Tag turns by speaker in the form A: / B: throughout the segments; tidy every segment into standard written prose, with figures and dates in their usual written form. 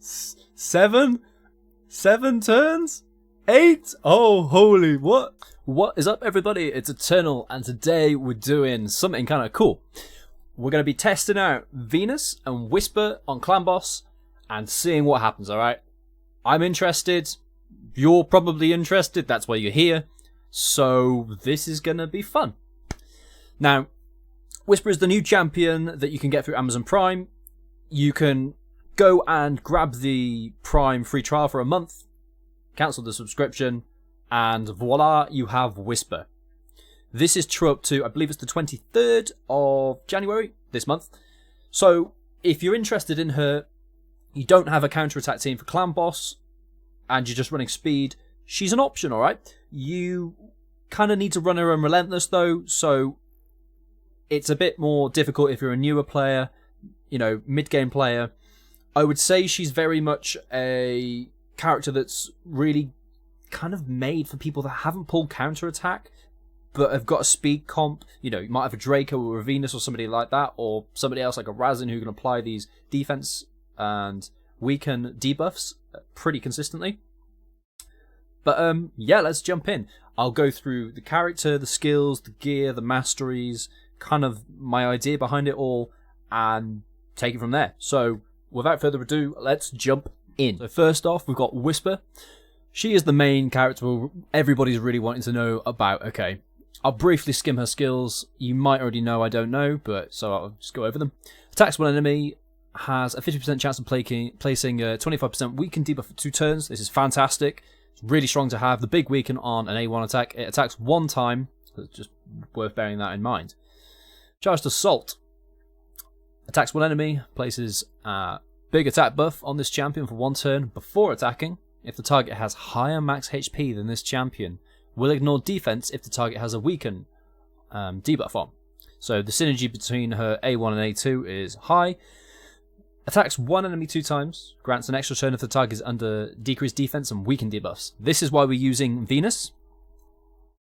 A: 7 turns? 8? Oh, holy what? What is up, everybody? It's Eternal, and today we're doing something kind of cool. We're going to be testing out Venus and Whisper on Clan Boss and seeing what happens, alright? I'm interested. You're probably interested. That's why you're here. So this is going to be fun. Now, Whisper is the new champion that you can get through Amazon Prime. You can go and grab the Prime free trial for a month, cancel the subscription, and voila, you have Whisper. This is true up to, I believe it's the 23rd of January, this month. So, if you're interested in her, you don't have a counter-attack team for Clan Boss, and you're just running speed, she's an option, alright? You kind of need to run her on Relentless, though, so it's a bit more difficult if you're a newer player, you know, mid-game player. I would say she's very much a character that's really kind of made for people that haven't pulled counter-attack, but have got a speed comp. You know, you might have a Draco or a Venus or somebody like that, or somebody else like a Razin who can apply these defense and weaken debuffs pretty consistently. But yeah, let's jump in. I'll go through the character, the skills, the gear, the masteries, kind of my idea behind it all, and take it from there. So without further ado, let's jump in. So first off, we've got Whisper. She is the main character everybody's really wanting to know about. Okay, I'll briefly skim her skills. You might already know, I don't know, but so I'll just go over them. Attacks one enemy, has a 50% chance of placing a 25% weaken debuff for 2 turns. This is fantastic. It's really strong to have. The big weaken on an A1 attack. It attacks 1 time. So it's just worth bearing that in mind. Charged Assault. Attacks 1 enemy, places a big attack buff on this champion for 1 turn before attacking. If the target has higher max HP than this champion, will ignore defense if the target has a weaken debuff on. So the synergy between her A1 and A2 is high. Attacks 1 enemy 2 times, grants an extra turn if the target is under decreased defense and weakened debuffs. This is why we're using Venus.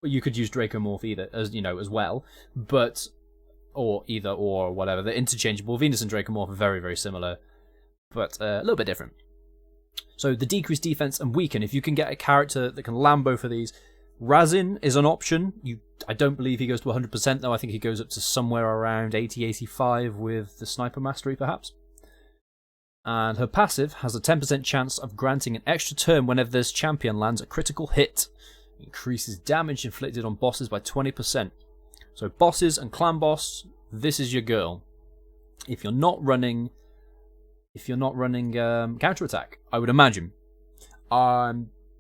A: You could use Dracomorph either, as you know, as well, but or either or whatever. They're interchangeable. Venus and Dracomorph are very, very similar, but a little bit different. So the decreased defense and weaken, if you can get a character that can land both of these, Razin is an option. I don't believe he goes to 100% though. I think he goes up to somewhere around 80-85 with the Sniper Mastery perhaps. And her passive has a 10% chance of granting an extra turn whenever this champion lands a critical hit. Increases damage inflicted on bosses by 20%. So bosses and Clan Boss, this is your girl. If you're not running counterattack, I would imagine.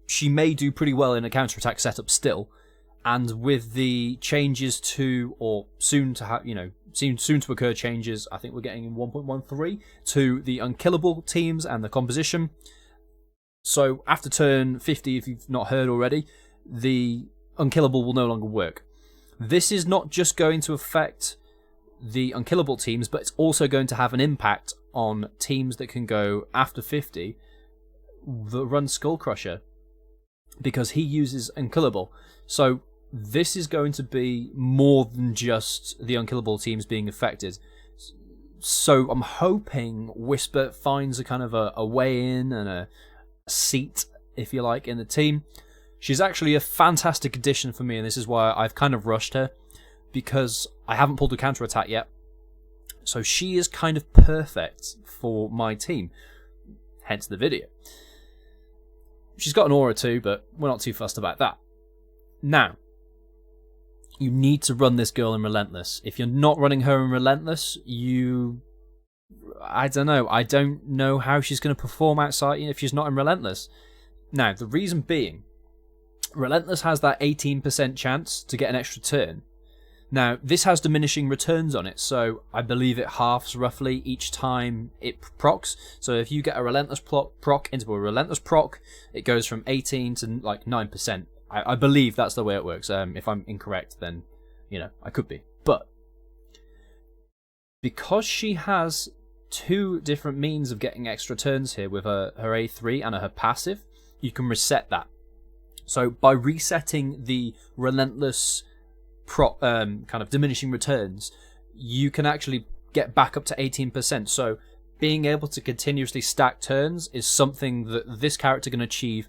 A: She may do pretty well in a counterattack setup still, and with the changes to, or soon to have, soon to occur changes, I think we're getting in 1.13 to the unkillable teams and the composition. So after turn 50, if you've not heard already, the unkillable will no longer work. This is not just going to affect the unkillable teams, but it's also going to have an impact on teams that can go after 50 that run Skull Crusher, because he uses unkillable. So this is going to be more than just the unkillable teams being affected. So I'm hoping Whisper finds a kind of a way in and a seat, if you like, in the team. She's actually a fantastic addition for me, and this is why I've kind of rushed her, because I haven't pulled a counterattack yet. So she is kind of perfect for my team, hence the video. She's got an aura too, but we're not too fussed about that. Now, you need to run this girl in Relentless. If you're not running her in Relentless, I don't know how she's going to perform outside if she's not in Relentless. Now, the reason being, Relentless has that 18% chance to get an extra turn. Now, this has diminishing returns on it, so I believe it halves roughly each time it procs. So if you get a Relentless proc into a Relentless proc, it goes from 18 to like 9%. I believe that's the way it works. If I'm incorrect, then, I could be. But because she has 2 different means of getting extra turns here with her A3 and her passive, you can reset that. So by resetting the Relentless kind of diminishing returns, you can actually get back up to 18%. So being able to continuously stack turns is something that this character can achieve,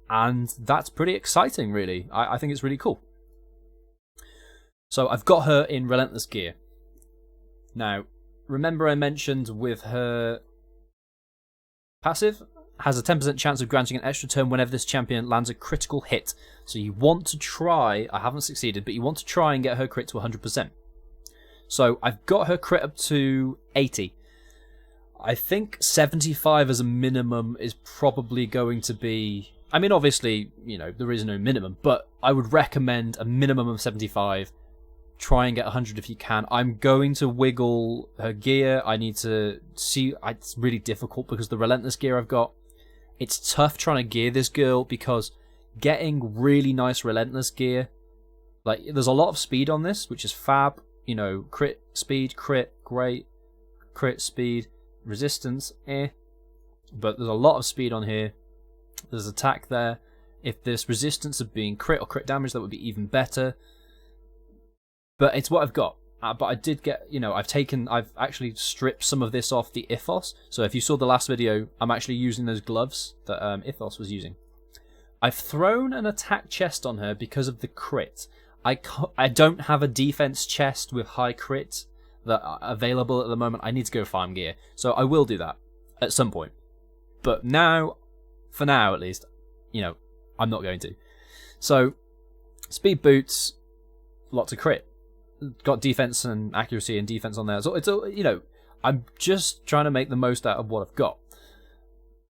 A: and that's pretty exciting, really. I think it's really cool. So I've got her in Relentless Gear. Now, remember I mentioned with her passive, has a 10% chance of granting an extra turn whenever this champion lands a critical hit. So you want to try, I haven't succeeded, but you want to try and get her crit to 100%. So I've got her crit up to 80. I think 75 as a minimum is probably going to be... I mean, obviously, you know, there is no minimum, but I would recommend a minimum of 75. Try and get 100 if you can. I'm going to wiggle her gear. I need to see... It's really difficult because the Relentless gear I've got, it's tough trying to gear this girl because getting really nice Relentless gear, like, there's a lot of speed on this, which is fab. You know, crit, speed, crit, great. Crit, speed, resistance, But there's a lot of speed on here. There's attack there. If this resistance of being crit or crit damage, that would be even better. But it's what I've got. But I did get, you know, I've actually stripped some of this off the Ithos. So if you saw the last video, I'm actually using those gloves that Ithos was using. I've thrown an attack chest on her because of the crit. I don't have a defense chest with high crit that are available at the moment. I need to go farm gear. So I will do that at some point. But now, for now at least, you know, I'm not going to. So, speed boots, lots of crit. Got defense and accuracy and defense on there. So it's, you know, I'm just trying to make the most out of what I've got.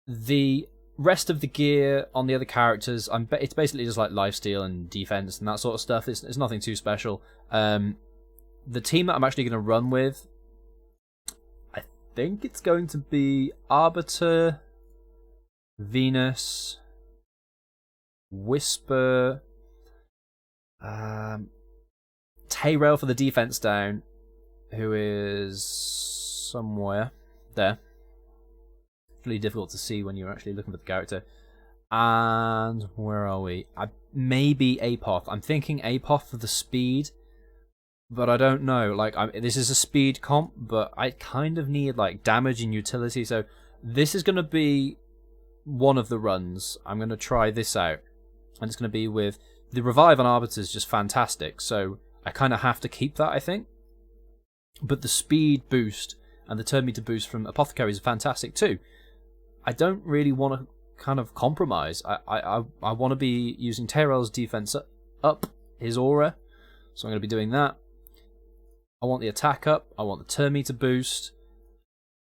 A: The rest of the gear on the other characters, it's basically just like lifesteal and defense and that sort of stuff. It's nothing too special. The team that I'm actually going to run with, I think it's going to be Arbiter, Venus, Whisper, Tayrel for the defense down, who is somewhere there. Really difficult to see when you're actually looking at the character. And where are we? Maybe Apoth. I'm thinking Apoth for the speed, but I don't know. Like, this is a speed comp, but I kind of need like damage and utility. So this is going to be one of the runs. I'm going to try this out, and it's going to be with the revive on Arbiter is just fantastic. So I kind of have to keep that, I think. But the speed boost and the turn meter boost from Apothecary is fantastic too. I don't really want to kind of compromise. I want to be using Tayrel's defense up, his aura. So I'm going to be doing that. I want the attack up. I want the turn meter boost.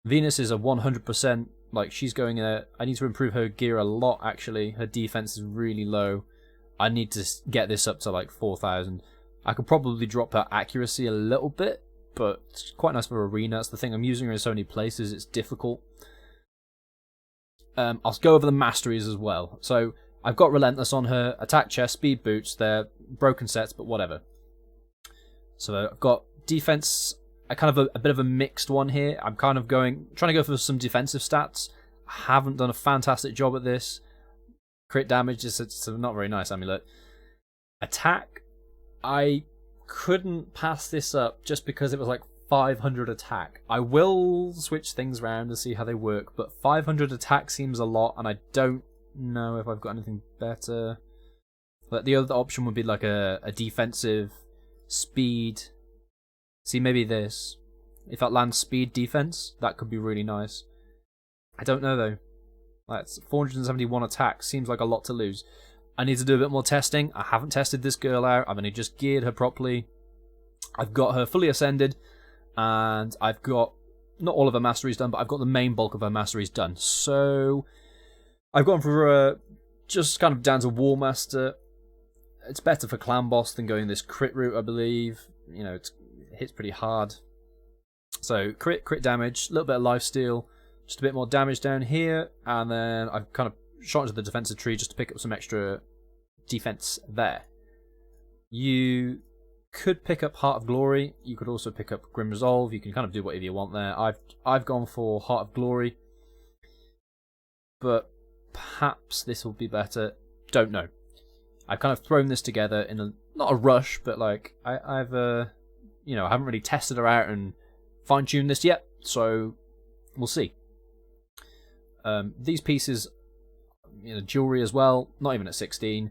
A: Venus is a 100%. Like, she's going I need to improve her gear a lot, actually. Her defense is really low. I need to get this up to like 4,000. I could probably drop her accuracy a little bit, but it's quite nice for arena. That's the thing. I'm using her in so many places. It's difficult. I'll go over the masteries as well. So I've got Relentless on her, attack chest, speed boots. They're broken sets, but whatever. So I've got defense, a kind of a bit of a mixed one here. I'm kind of trying to go for some defensive stats. I haven't done a fantastic job at this. Crit damage is it's a not very nice amulet. Attack, I couldn't pass this up just because it was like 500 attack. I will switch things around to see how they work, but 500 attack seems a lot, and I don't know if I've got anything better. But the other option would be like a defensive speed. See, maybe this. If that lands speed defense, that could be really nice. I don't know though. That's 471 attack. Seems like a lot to lose. I need to do a bit more testing. I haven't tested this girl out. I've only just geared her properly. I've got her fully ascended. And I've got, not all of her masteries done, but I've got the main bulk of her masteries done. So, I've gone for just kind of down to War Master. It's better for Clan Boss than going this crit route, I believe. You know, it hits pretty hard. So, crit damage, a little bit of lifesteal, just a bit more damage down here. And then I've kind of shot into the defensive tree just to pick up some extra defense there. You could pick up Heart of Glory. You could also pick up Grim Resolve. You can kind of do whatever you want there. I've gone for Heart of Glory, but perhaps this will be better. Don't know. I've kind of thrown this together in not a rush, but like I've you know, I haven't really tested her out and fine-tuned this yet. So We'll see. These pieces, jewelry as well, not even at 16.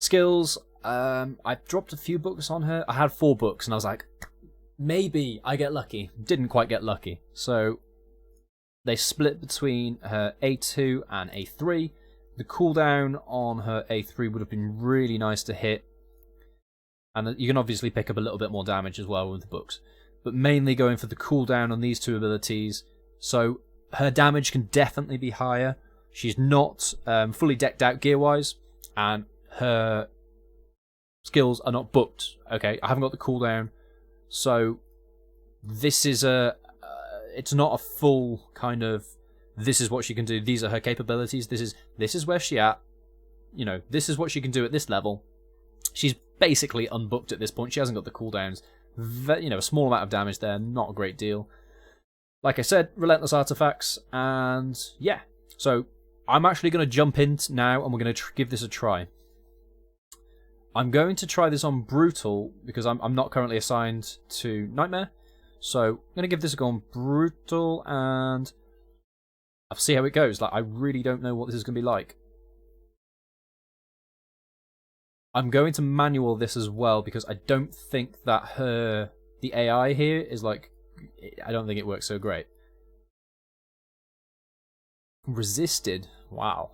A: Skills, I dropped a few books on her. I had 4 books, and I was like, maybe I get lucky. Didn't quite get lucky. So they split between her A2 and A3. The cooldown on her A3 would have been really nice to hit. And you can obviously pick up a little bit more damage as well with the books. But mainly going for the cooldown on these 2 abilities. So her damage can definitely be higher. She's not fully decked out gear-wise. And her skills are not booked. Okay, I haven't got the cooldown. So this is it's not a full kind of, this is what she can do, these are her capabilities, this is where she at, this is what she can do at this level. She's basically unbooked at this point. She hasn't got the cooldowns. A small amount of damage there, not a great deal. Like I said, relentless artifacts, and yeah. So I'm actually going to jump in now, and we're going to give this a try. I'm going to try this on Brutal, because I'm not currently assigned to Nightmare. So I'm going to give this a go on Brutal, and I'll see how it goes. I really don't know what this is going to be like. I'm going to manual this as well, because I don't think that the AI here is I don't think it works so great. Resisted? Wow.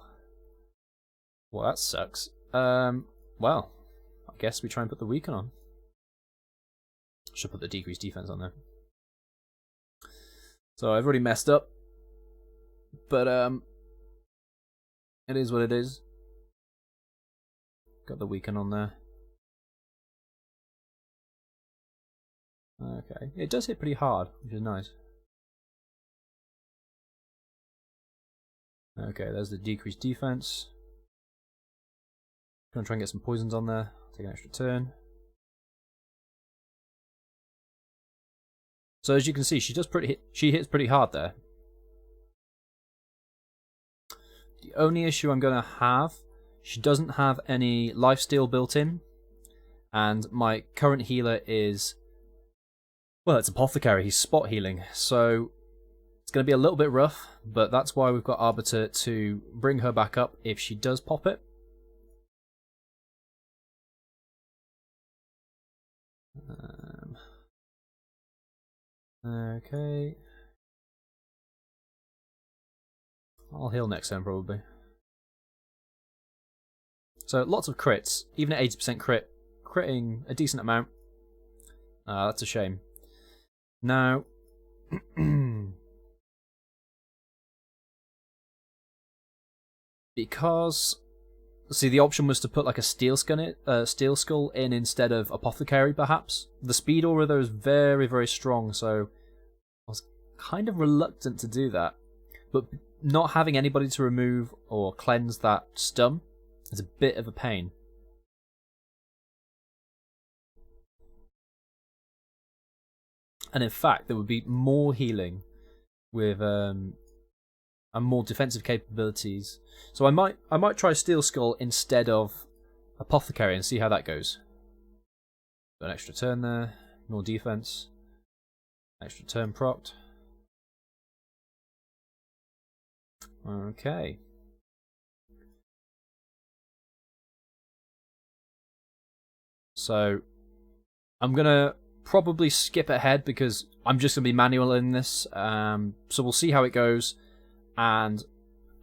A: Well, that sucks. Well, I guess we try and put the weaken on. Should put the decreased defense on there. So I've already messed up. But, it is what it is. Got the weaken on there. Okay. It does hit pretty hard, which is nice. Okay, there's the decreased defense. Gonna try and get some poisons on there. Take an extra turn. So as you can see, she hits pretty hard there. The only issue I'm gonna have, she doesn't have any lifesteal built in, and my current healer is, well, it's Apothecary. He's spot healing, so it's going to be a little bit rough, but that's why we've got Arbiter to bring her back up if she does pop it. Okay. I'll heal next turn, probably. So, lots of crits. Even at 80% crit, critting a decent amount. That's a shame. Now, because, see, the option was to put like a steel skull in instead of Apothecary, perhaps. The speed aura though is very, very strong, so I was kind of reluctant to do that. But not having anybody to remove or cleanse that stun is a bit of a pain. And in fact, there would be more healing with and more defensive capabilities. So I might try Steel Skull instead of Apothecary and see how that goes. Got an extra turn there, more defense, extra turn procced. Okay. So I'm gonna probably skip ahead because I'm just gonna be manual in this. So we'll see how it goes, and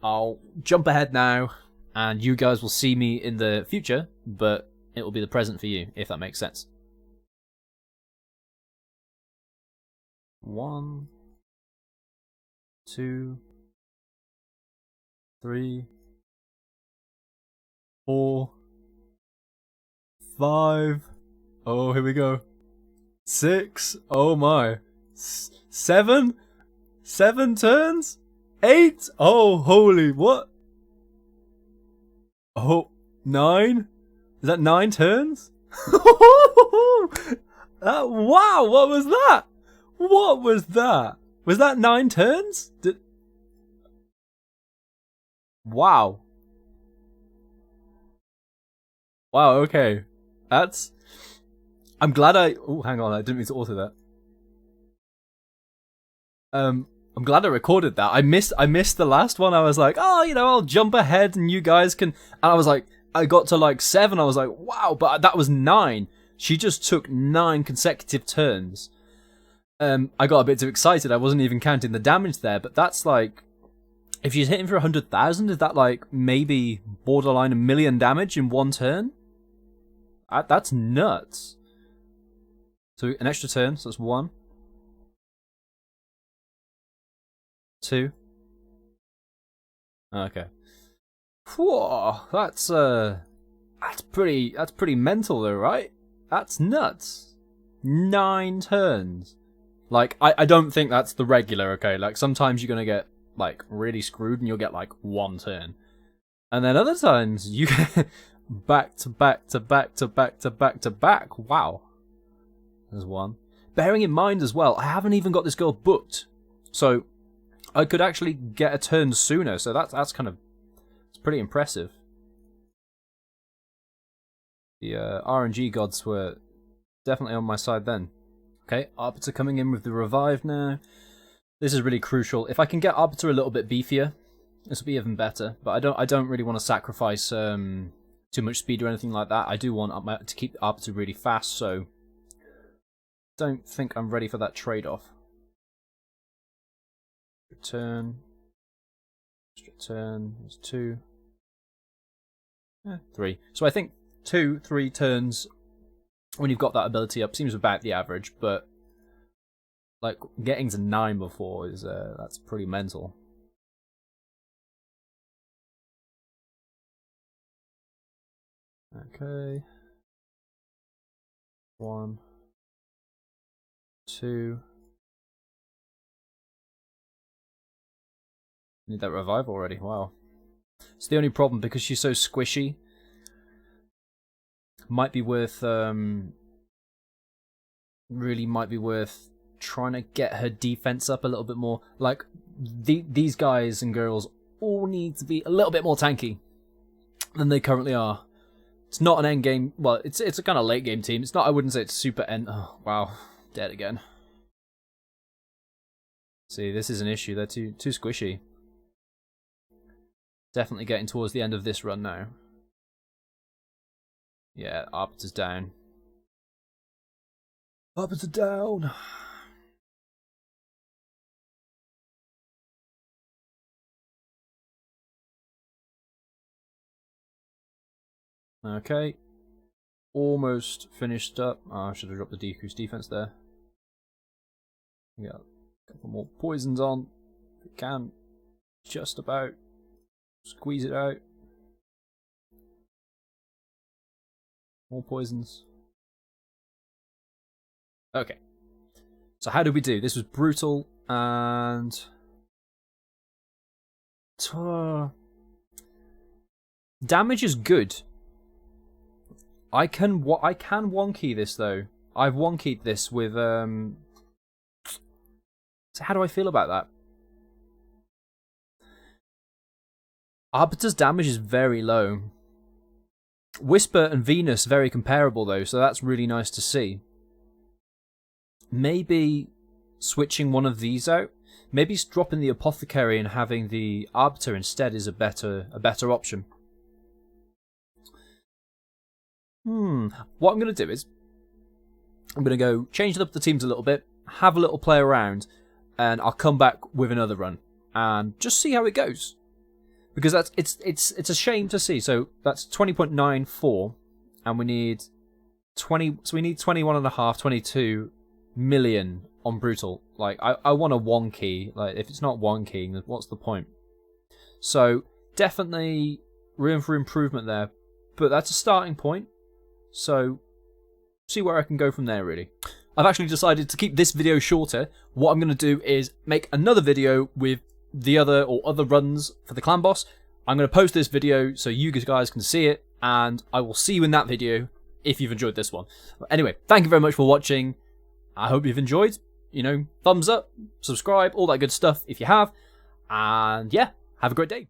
A: I'll jump ahead now, and you guys will see me in the future, but it will be the present for you, if that makes sense. 1, 2, 3, 4, 5. Oh, here we go. 6. Oh my. 7. 7 turns. 8. Oh, holy what? Oh, 9. Is that 9 turns? Wow, what was that? What was that? Was that 9 turns? Wow. Wow, okay. That's... I'm glad I... Oh, hang on, I didn't mean to auto that. I'm glad I recorded that. I missed the last one. I was like, oh, you know, I'll jump ahead and you guys can. And I was like, I got to like 7. I was like, wow, but that was 9. She just took 9 consecutive turns. I got a bit too excited. I wasn't even counting the damage there, but that's like, if she's hitting for 100,000, is that like maybe borderline 1 million damage in 1 turn? That's nuts. So an extra turn, so that's 1. 2. Okay. Whoa, that's pretty mental though, right? That's nuts. 9 turns. Like, I don't think that's the regular, okay? Like, sometimes you're gonna get, like, really screwed and you'll get, like, 1 turn. And then other times, you get back to back to back to back to back to back. Wow. There's 1. Bearing in mind as well, I haven't even got this girl booked. So, I could actually get a turn sooner, so that's kind of, it's pretty impressive. The RNG gods were definitely on my side then. Okay, Arbiter coming in with the revive now. This is really crucial. If I can get Arbiter a little bit beefier, this will be even better. But I don't really want to sacrifice too much speed or anything like that. I do want to keep Arbiter really fast, so don't think I'm ready for that trade-off. Turn. Extra turn. There's 2. 3. So I think 2, 3 turns when you've got that ability up seems about the average, but like getting to 9 before is that's pretty mental. Okay. 1, 2. Need that revive already. Wow. It's the only problem because she's so squishy. Might be worth really might be worth trying to get her defense up a little bit more. Like these guys and girls all need to be a little bit more tanky than they currently are. It's not an end game. Well, it's a kind of late game team. It's not. I wouldn't say it's super end. Oh wow, dead again. See, this is an issue. They're too squishy. Definitely getting towards the end of this run now. Yeah, Arbiter's down. Arbiter down! Okay. Almost finished up. Oh, I should have dropped the decreased defense there. Yeah, a couple more poisons on. If we can. Just about. Squeeze it out. More poisons. Okay. So how did we do? This was brutal and damage is good. I can one key this though. I've one keyed this with So how do I feel about that? Arbiter's damage is very low. Whisper and Venus very comparable though, so that's really nice to see. Maybe switching one of these out. Maybe dropping the Apothecary and having the Arbiter instead is a better option. What I'm going to do is I'm going to go change up the teams a little bit, have a little play around, and I'll come back with another run and just see how it goes. Because it's a shame to see. So that's 20.94, and we need 20. So we need 21.5, 22 million on brutal. Like I want a one key. Like if it's not one key, then what's the point? So definitely room for improvement there, but that's a starting point. So see where I can go from there. Really, I've actually decided to keep this video shorter. What I'm going to do is make another video with the other runs for the clan boss. I'm going to post this video so you guys can see it, and I will see you in that video if you've enjoyed this one. But anyway, thank you very much for watching. I hope you've enjoyed. You know, thumbs up, subscribe, all that good stuff if you have. And yeah, have a great day.